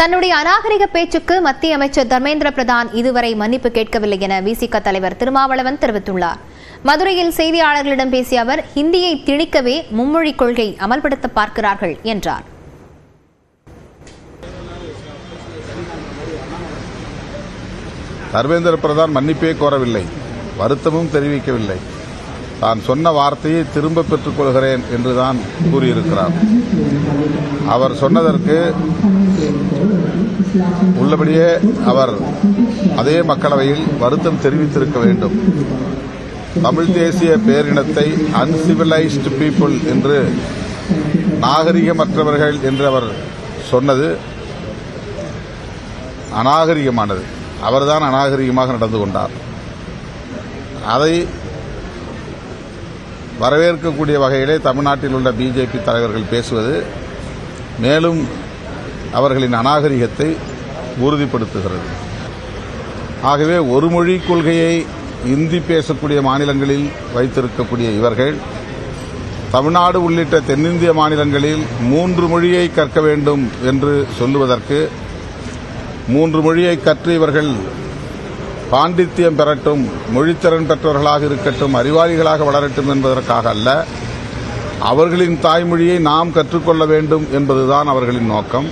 தன்னுடைய அநாகரிக பேச்சுக்கு மத்திய அமைச்சர் தர்மேந்திர பிரதான் இதுவரை மன்னிப்பு கேட்கவில்லை என விசிக தலைவர் திருமாவளவன் தெரிவித்துள்ளார். மதுரையில் செய்தியாளர்களிடம் பேசிய அவர், ஹிந்தியை திணிக்கவே மும்மொழி கொள்கை அமல்படுத்த பார்க்கிறார்கள் என்றார். தர்மேந்திர பிரதான் மன்னிப்பே கோரவில்லை, வருத்தமும் தெரிவிக்கவில்லை. தான் சொன்ன வார்த்தையை திரும்ப பெற்றுக் கொள்கிறேன் என்றுதான் கூறியிருக்கிறார். அவர் சொன்னதற்கு உள்ளபடியே அவர் அதே மக்களவையில் வருத்தம் தெரிவித்திருக்க வேண்டும். தமிழ் தேசிய பேரினத்தை அன்சிவிலைஸ்டு பீப்புள் என்று, நாகரிகமற்றவர்கள் என்று அவர் சொன்னது அநாகரிகமானது. அவர்தான் அநாகரிகமாக நடந்து கொண்டார். அதை வரவேற்கக்கூடிய வகையிலே தமிழ்நாட்டில் உள்ள பிஜேபி தலைவர்கள் பேசுவது மேலும் அவர்களின் அநாகரிகத்தை உறுதிப்படுத்துகிறது. ஆகவே ஒரு மொழி கொள்கையை இந்தி பேசக்கூடிய மாநிலங்களில் வைத்திருக்கக்கூடிய இவர்கள் தமிழ்நாடு உள்ளிட்ட தென்னிந்திய மாநிலங்களில் 3 மொழியை கற்க வேண்டும் என்று சொல்லுவதற்கு, 3 மொழியை கற்று இவர்கள் பாண்டித்தியம் பெறட்டும், மொழித்திறன் பெற்றவர்களாக இருக்கட்டும், அறிவாளிகளாக வளரட்டும் என்பதற்காக அல்ல, அவர்களின் தாய்மொழியை நாம் கற்றுக்கொள்ள வேண்டும் என்பதுதான் அவர்களின் நோக்கம்.